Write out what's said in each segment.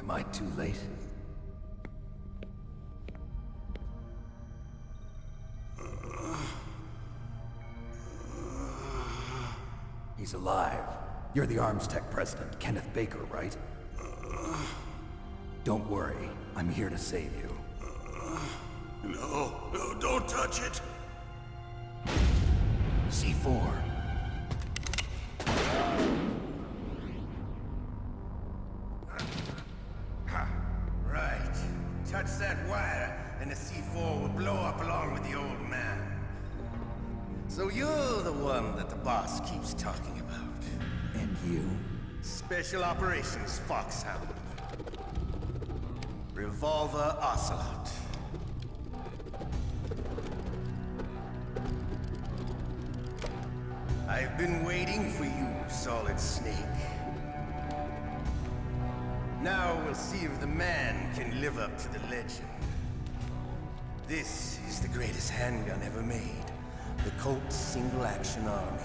Am I too late? He's alive. You're the Arms Tech president, Kenneth Baker, right? Don't worry. I'm here to save you. No, don't touch it! C4. Right. Touch that wire, and the C4 will blow up along with the old man. So you're the one that the boss keeps talking about. And you? Special Operations Foxhound. Revolver Ocelot. I've been waiting for you, Solid Snake. Now we'll see if the man can live up to the legend. This is the greatest handgun ever made. The Colt Single Action Army.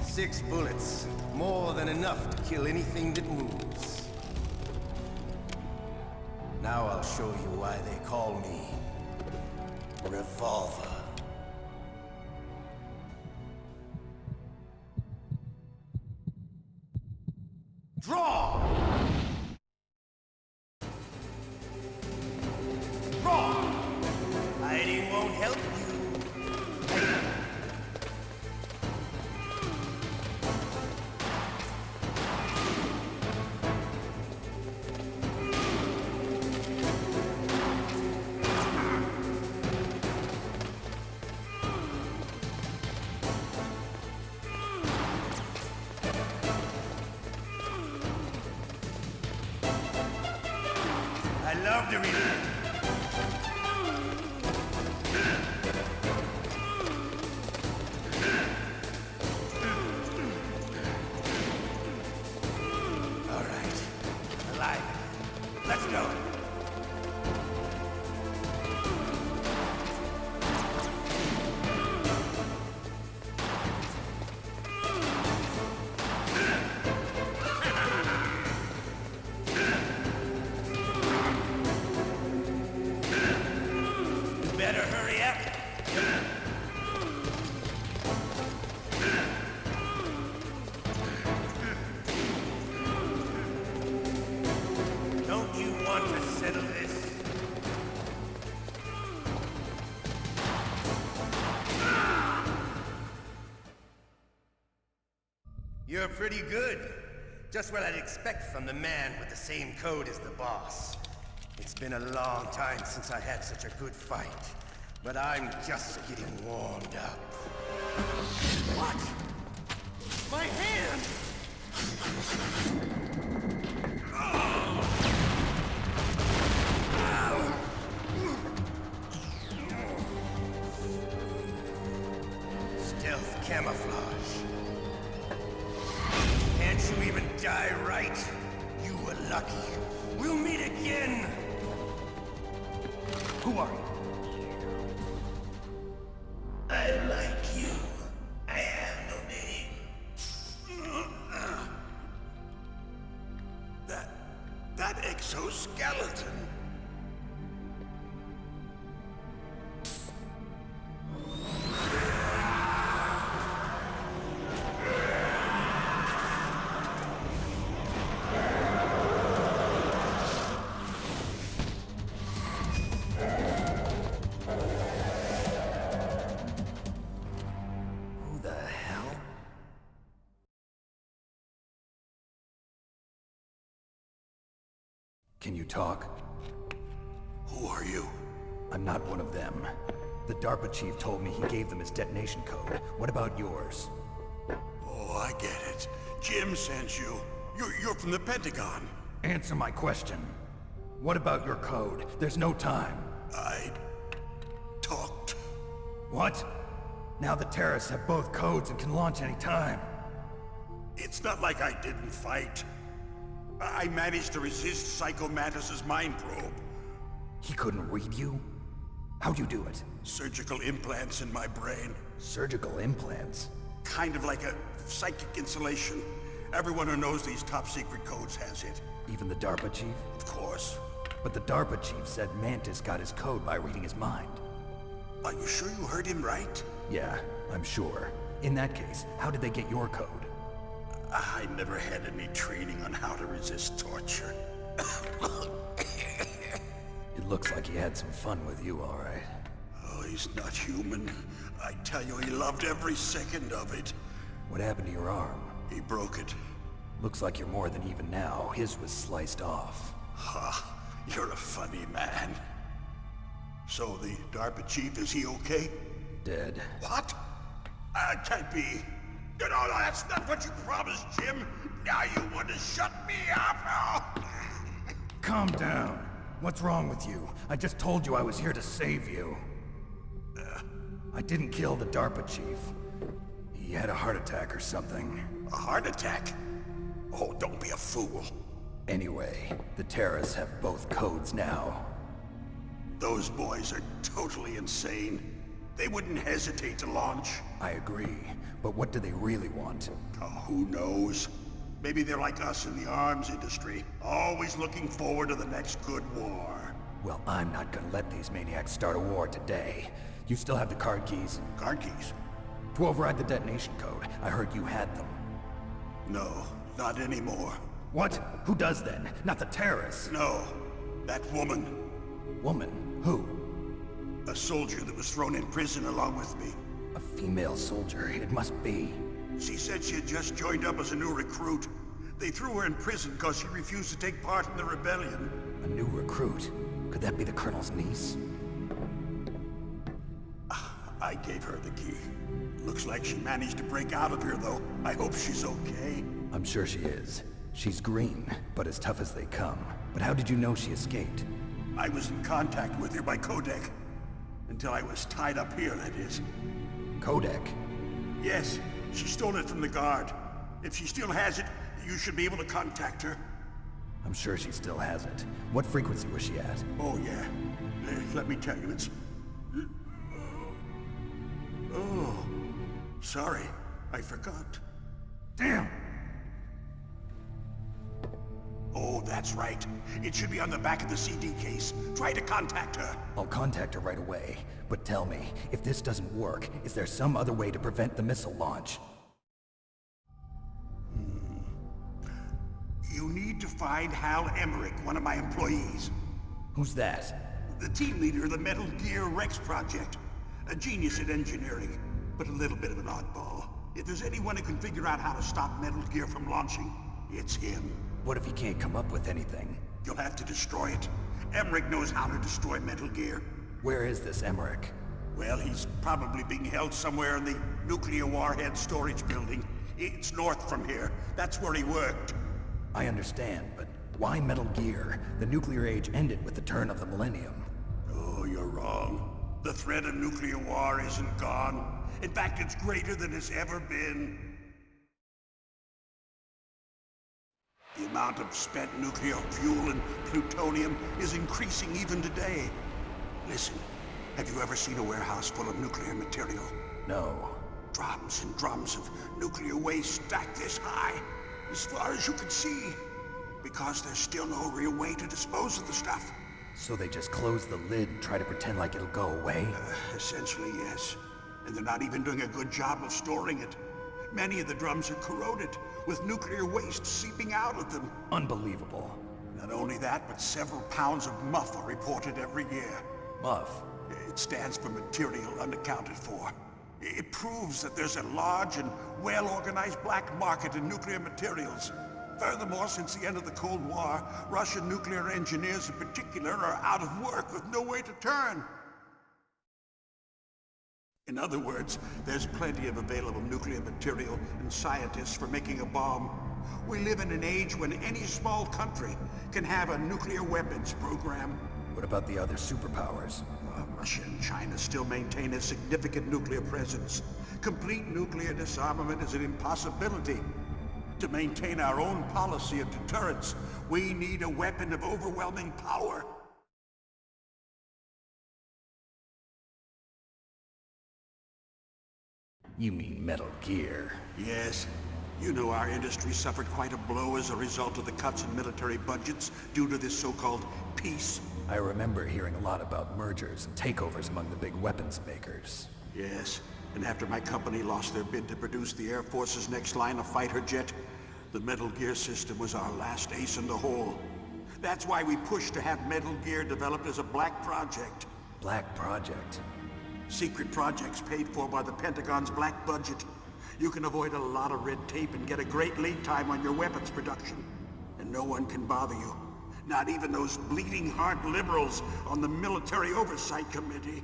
6 bullets, more than enough to kill anything that moves. Now I'll show you why they call me Revolver. Draw! Draw! Hiding won't help you. I love to read it. All right. Alive. Let's go. Better hurry up. Don't you want to settle this? You're pretty good. Just what I'd expect from the man with the same code as the boss. It's been a long time since I had such a good fight, but I'm just getting warmed up. What? My hand! Stealth camouflage. Can't you even die right? You were lucky. We'll meet again! Who are you? I like you. I have no name. That exoskeleton. Who the hell? Can you talk? Who are you? I'm not one of them. The DARPA chief told me he gave them his detonation code. What about yours? Oh, I get it. Jim sent you. You're from the Pentagon. Answer my question. What about your code? There's no time. I talked. What? Now the terrorists have both codes and can launch any time. It's not like I didn't fight. I managed to resist Psycho Mantis's mind probe. He couldn't read you? How'd you do it? Surgical implants in my brain. Surgical implants? Kind of like a psychic insulation. Everyone who knows these top-secret codes has it. Even the DARPA chief? Of course. But the DARPA chief said Mantis got his code by reading his mind. Are you sure you heard him right? Yeah, I'm sure. In that case, how did they get your code? I never had any training on how to resist torture. It looks like he had some fun with you, all right. Oh, he's not human. I tell you, he loved every second of it. What happened to your arm? He broke it. Looks like you're more than even now. His was sliced off. Ha, you're a funny man. So the DARPA chief, is he okay? Dead. What? Can't be. No, that's not what you promised, Jim. Now you want to shut me up? Calm down. What's wrong with you? I just told you I was here to save you. I didn't kill the DARPA chief. He had a heart attack or something. A heart attack? Oh, don't be a fool. Anyway, the terrorists have both codes now. Those boys are totally insane. They wouldn't hesitate to launch. I agree, but what do they really want? Oh, who knows? Maybe they're like us in the arms industry, always looking forward to the next good war. Well, I'm not gonna let these maniacs start a war today. You still have the card keys? Card keys? To override the detonation code. I heard you had them. No, not anymore. What? Who does then? Not the terrorists. No, that woman. Woman? Who? A soldier that was thrown in prison along with me. A female soldier. It must be. She said she had just joined up as a new recruit. They threw her in prison because she refused to take part in the rebellion. A new recruit? Could that be the Colonel's niece? I gave her the key. Looks like she managed to break out of here, though. I hope she's okay. I'm sure she is. She's green, but as tough as they come. But how did you know she escaped? I was in contact with her by codec. Until I was tied up here, that is. Codec? Yes, she stole it from the guard. If she still has it, you should be able to contact her. I'm sure she still has it. What frequency was she at? Oh, yeah. Let me tell you, it's... Oh, sorry. I forgot. Damn! Oh, that's right. It should be on the back of the CD case. Try to contact her. I'll contact her right away. But tell me, if this doesn't work, is there some other way to prevent the missile launch? You need to find Hal Emmerich, one of my employees. Who's that? The team leader of the Metal Gear Rex project. A genius at engineering, but a little bit of an oddball. If there's anyone who can figure out how to stop Metal Gear from launching, it's him. What if he can't come up with anything? You'll have to destroy it. Emmerich knows how to destroy Metal Gear. Where is this Emmerich? Well, he's probably being held somewhere in the nuclear warhead storage building. It's north from here. That's where he worked. I understand, but why Metal Gear? The nuclear age ended with the turn of the millennium. Oh, you're wrong. The threat of nuclear war isn't gone. In fact, it's greater than it's ever been. The amount of spent nuclear fuel and plutonium is increasing even today. Listen, have you ever seen a warehouse full of nuclear material? No. Drums and drums of nuclear waste stacked this high, as far as you can see. Because there's still no real way to dispose of the stuff. So they just close the lid and try to pretend like it'll go away? Essentially, yes. And they're not even doing a good job of storing it. Many of the drums are corroded, with nuclear waste seeping out of them. Unbelievable. Not only that, but several pounds of MUF are reported every year. MUF? It stands for material unaccounted for. It proves that there's a large and well-organized black market in nuclear materials. Furthermore, since the end of the Cold War, Russian nuclear engineers in particular are out of work with no way to turn. In other words, there's plenty of available nuclear material and scientists for making a bomb. We live in an age when any small country can have a nuclear weapons program. What about the other superpowers? Russia and China still maintain a significant nuclear presence. Complete nuclear disarmament is an impossibility. To maintain our own policy of deterrence, we need a weapon of overwhelming power. You mean Metal Gear? Yes, You know our industry suffered quite a blow as a result of the cuts in military budgets due to this so-called peace. I remember hearing a lot about mergers and takeovers among the big weapons makers. Yes, and after my company lost their bid to produce the Air Force's next line of fighter jet, the Metal Gear system was our last ace in the hole. That's why we pushed to have Metal Gear developed as a black project. Black project? Secret projects paid for by the Pentagon's black budget. You can avoid a lot of red tape and get a great lead time on your weapons production. And no one can bother you. Not even those bleeding heart liberals on the Military Oversight Committee.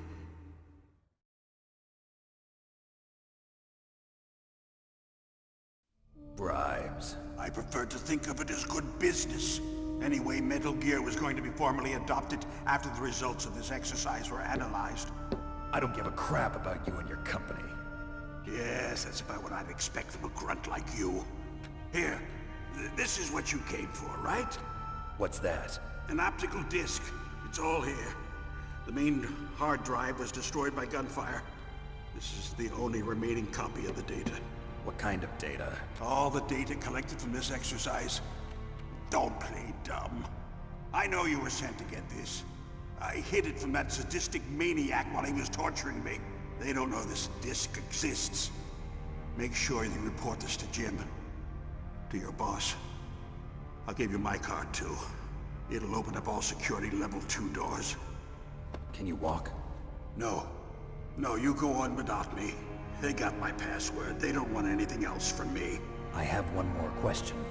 Bribes. I prefer to think of it as good business. Anyway, Metal Gear was going to be formally adopted after the results of this exercise were analyzed. I don't give a crap about you and your company. Yes, that's about what I'd expect from a grunt like you. Here, this is what you came for, right? What's that? An optical disc. It's all here. The main hard drive was destroyed by gunfire. This is the only remaining copy of the data. What kind of data? All the data collected from this exercise. Don't play dumb. I know you were sent to get this. I hid it from that sadistic maniac while he was torturing me. They don't know this disc exists. Make sure you report this to Jim. To your boss. I'll give you my card too. It'll open up all security level 2 doors. Can you walk? No. No, you go on without me. They got my password. They don't want anything else from me. I have one more question.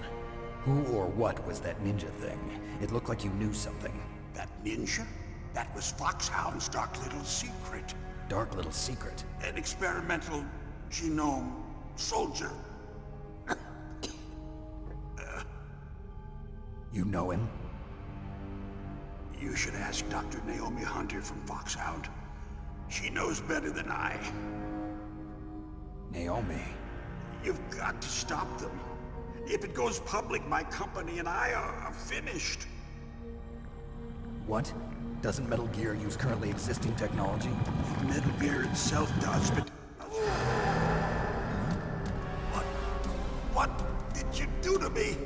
Who or what was that ninja thing? It looked like you knew something. That ninja? That was Foxhound's dark little secret. Dark little secret? An experimental genome soldier. You know him? You should ask Dr. Naomi Hunter from Foxhound. She knows better than I. Naomi? You've got to stop them. If it goes public, my company and I are finished. What? Doesn't Metal Gear use currently existing technology? Metal Gear itself does, but... What did you do to me?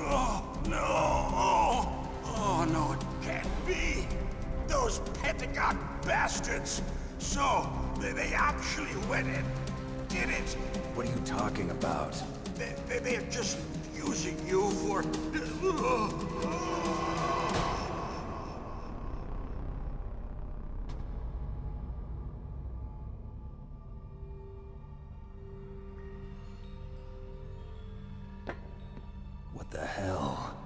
Oh, no. Oh, no, it can't be. Those Pentagon bastards. So, they actually went and did it. What are you talking about? They're just using you for... What the hell?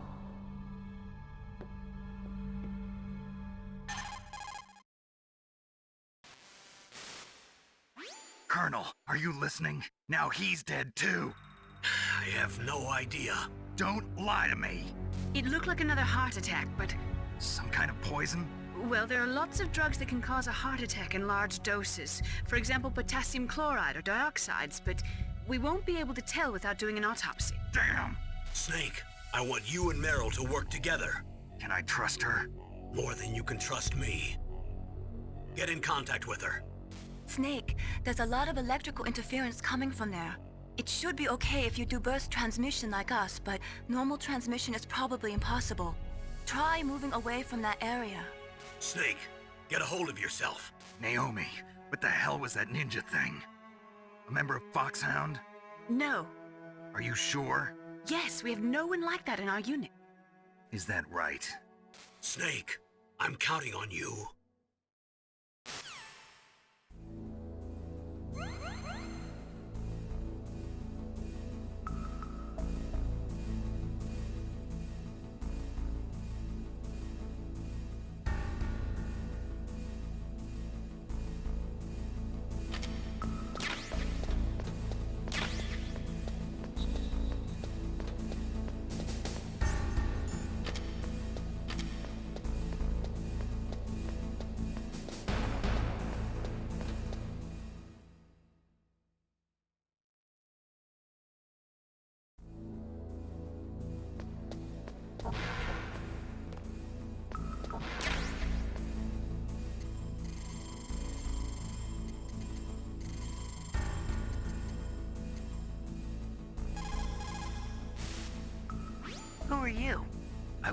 Colonel, are you listening? Now he's dead too. I have no idea. Don't lie to me. It looked like another heart attack, but... Some kind of poison? Well, there are lots of drugs that can cause a heart attack in large doses. For example, potassium chloride or dioxides, but we won't be able to tell without doing an autopsy. Damn! Snake, I want you and Meryl to work together. Can I trust her? More than you can trust me. Get in contact with her. Snake, there's a lot of electrical interference coming from there. It should be okay if you do burst transmission like us, but normal transmission is probably impossible. Try moving away from that area. Snake, get a hold of yourself. Naomi, what the hell was that ninja thing? A member of Foxhound? No. Are you sure? Yes, we have no one like that in our unit. Is that right? Snake, I'm counting on you.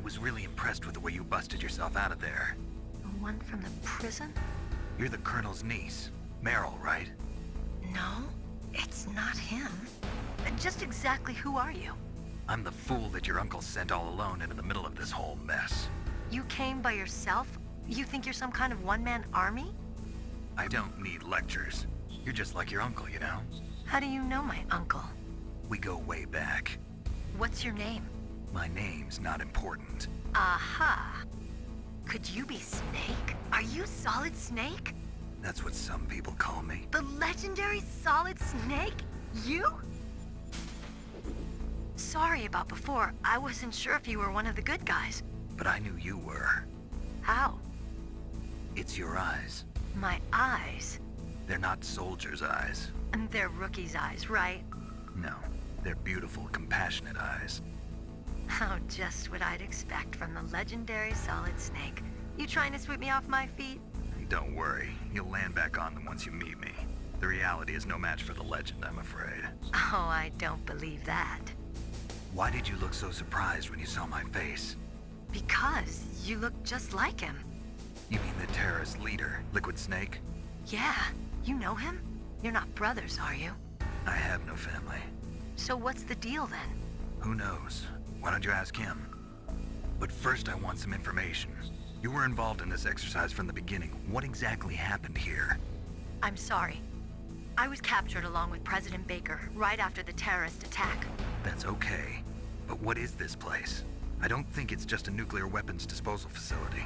was really impressed with the way you busted yourself out of there. The one from the prison? You're the Colonel's niece, Meryl, right? No, it's not him. Just exactly who are you? I'm the fool that your uncle sent all alone into the middle of this whole mess. You came by yourself? You think you're some kind of one-man army? I don't need lectures. You're just like your uncle, you know? How do you know my uncle? We go way back. What's your name? My name's not important. Aha! Could you be Snake? Are you Solid Snake? That's what some people call me. The legendary Solid Snake? You? Sorry about before. I wasn't sure if you were one of the good guys. But I knew you were. How? It's your eyes. My eyes? They're not soldiers' eyes. And they're rookie's eyes, right? No, they're beautiful, compassionate eyes. Oh, just what I'd expect from the legendary Solid Snake. You trying to sweep me off my feet? Don't worry, you'll land back on them once you meet me. The reality is no match for the legend, I'm afraid. Oh, I don't believe that. Why did you look so surprised when you saw my face? Because you look just like him. You mean the terrorist leader, Liquid Snake? Yeah, you know him? You're not brothers, are you? I have no family. So what's the deal then? Who knows? Why don't you ask him? But first I want some information. You were involved in this exercise from the beginning. What exactly happened here? I'm sorry. I was captured along with President Baker right after the terrorist attack. That's okay. But what is this place? I don't think it's just a nuclear weapons disposal facility.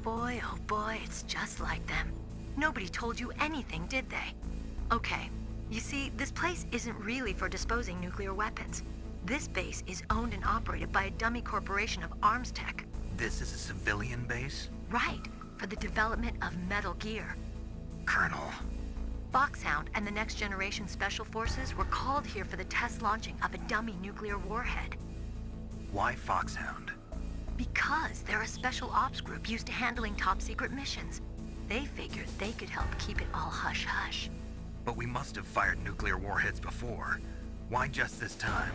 Boy, oh boy, it's just like them. Nobody told you anything, did they? Okay, you see, this place isn't really for disposing nuclear weapons. This base is owned and operated by a dummy corporation of arms tech. This is a civilian base? Right, for the development of Metal Gear. Colonel. Foxhound and the Next Generation Special Forces were called here for the test launching of a dummy nuclear warhead. Why Foxhound? Because they're a special ops group used to handling top-secret missions. They figured they could help keep it all hush-hush. But we must have fired nuclear warheads before. Why just this time?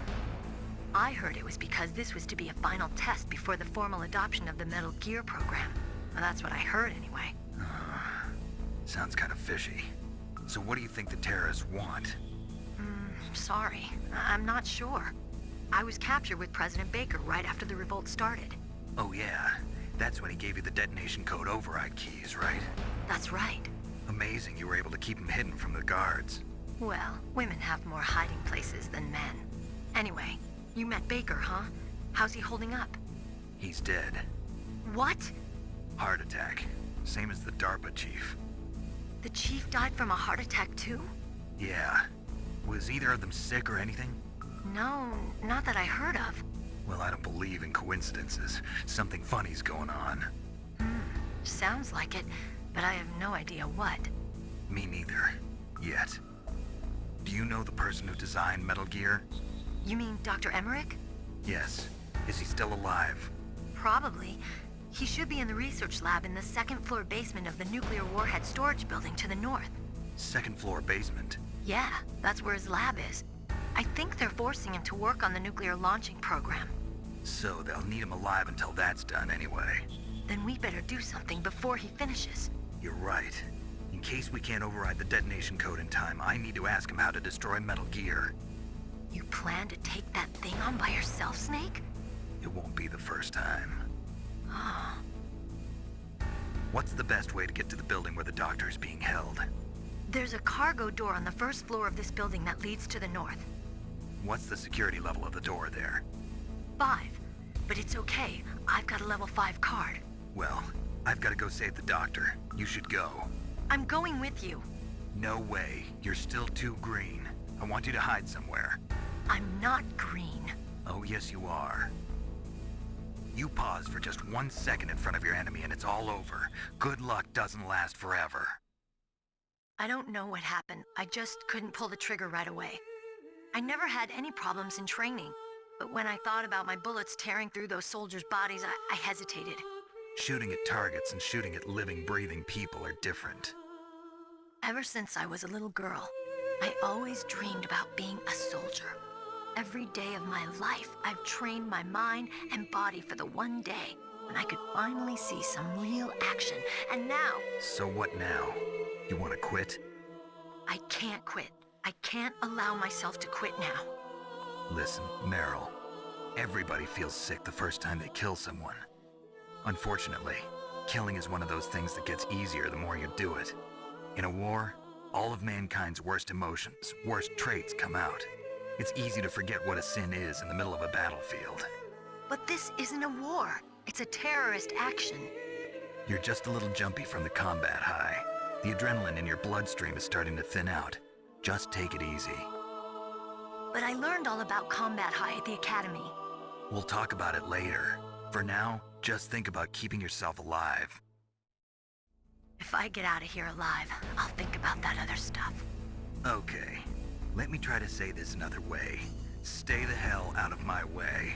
I heard it was because this was to be a final test before the formal adoption of the Metal Gear program. Well, that's what I heard anyway. Sounds kind of fishy. So what do you think the terrorists want? Sorry, I'm not sure. I was captured with President Baker right after the revolt started. Oh yeah, that's when he gave you the detonation code override keys, right? That's right. Amazing you were able to keep him hidden from the guards. Well, women have more hiding places than men. Anyway, you met Baker, huh? How's he holding up? He's dead. What? Heart attack. Same as the DARPA chief. The chief died from a heart attack too? Yeah. Was either of them sick or anything? No, not that I heard of. Well, I don't believe in coincidences. Something funny's going on. Sounds like it, but I have no idea what. Me neither. Yet. Do you know the person who designed Metal Gear? You mean Dr. Emmerich? Yes. Is he still alive? Probably. He should be in the research lab in the second-floor basement of the nuclear warhead storage building to the north. Second floor basement? Yeah, that's where his lab is. I think they're forcing him to work on the nuclear launching program. So they'll need him alive until that's done anyway. Then we better do something before he finishes. You're right. In case we can't override the detonation code in time, I need to ask him how to destroy Metal Gear. You plan to take that thing on by yourself, Snake? It won't be the first time. Oh. What's the best way to get to the building where the doctor is being held? There's a cargo door on the first floor of this building that leads to the north. What's the security level of the door there? 5. But it's okay. I've got a level 5 card. Well, I've got to go save the doctor. You should go. I'm going with you. No way. You're still too green. I want you to hide somewhere. I'm not green. Oh, yes you are. You pause for just 1 second in front of your enemy and it's all over. Good luck doesn't last forever. I don't know what happened. I just couldn't pull the trigger right away. I never had any problems in training, but when I thought about my bullets tearing through those soldiers' bodies, I hesitated. Shooting at targets and shooting at living, breathing people are different. Ever since I was a little girl, I always dreamed about being a soldier. Every day of my life, I've trained my mind and body for the one day when I could finally see some real action. And now... So what now? You want to quit? I can't quit. I can't allow myself to quit now. Listen, Meryl. Everybody feels sick the first time they kill someone. Unfortunately, killing is one of those things that gets easier the more you do it. In a war, all of mankind's worst emotions, worst traits come out. It's easy to forget what a sin is in the middle of a battlefield. But this isn't a war. It's a terrorist action. You're just a little jumpy from the combat high. The adrenaline in your bloodstream is starting to thin out. Just take it easy. But I learned all about combat high at the academy. We'll talk about it later. For now, just think about keeping yourself alive. If I get out of here alive, I'll think about that other stuff. Okay. Let me try to say this another way. Stay the hell out of my way.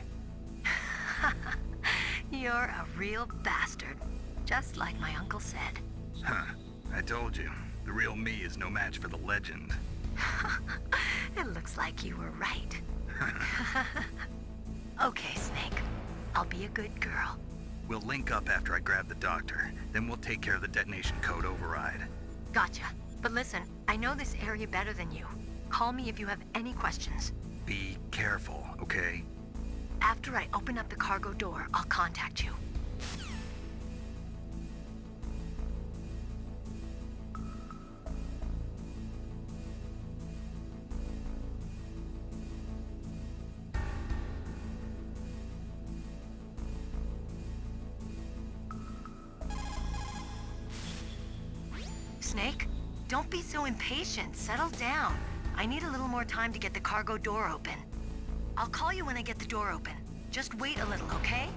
You're a real bastard. Just like my uncle said. Huh. I told you. The real me is no match for the legend. It looks like you were right. Okay, Snake. I'll be a good girl. We'll link up after I grab the doctor. Then we'll take care of the detonation code override. Gotcha. But listen, I know this area better than you. Call me if you have any questions. Be careful, okay? After I open up the cargo door, I'll contact you. Snake, don't be so impatient. Settle down. I need a little more time to get the cargo door open. I'll call you when I get the door open. Just wait a little, okay?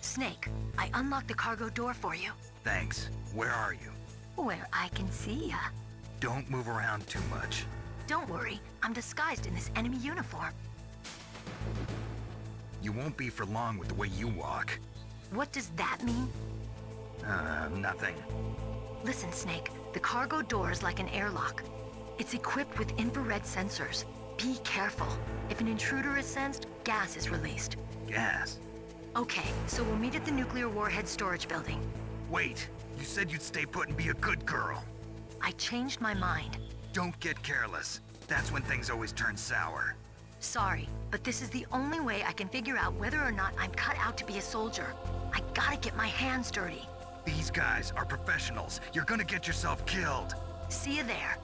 Snake, I unlocked the cargo door for you. Thanks. Where are you? Where I can see ya. Don't move around too much. Don't worry, I'm disguised in this enemy uniform. You won't be for long with the way you walk. What does that mean? Nothing. Listen, Snake, the cargo door is like an airlock. It's equipped with infrared sensors. Be careful. If an intruder is sensed, gas is released. Gas? Okay, so we'll meet at the nuclear warhead storage building. Wait, you said you'd stay put and be a good girl. I changed my mind. Don't get careless. That's when things always turn sour. Sorry, but this is the only way I can figure out whether or not I'm cut out to be a soldier. I gotta get my hands dirty. These guys are professionals. You're gonna get yourself killed. See you there.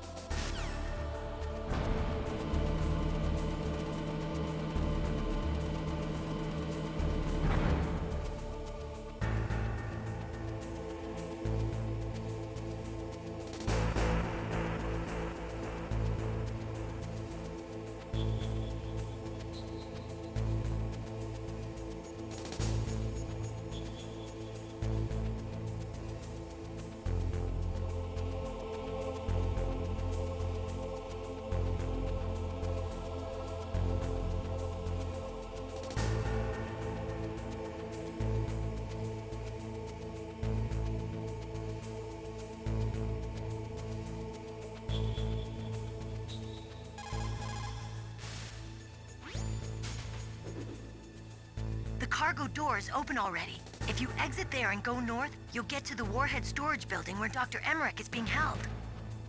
The cargo door is open already. If you exit there and go north, you'll get to the Warhead storage building where Dr. Emmerich is being held.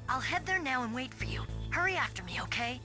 I'll head there now and wait for you. Hurry after me, okay?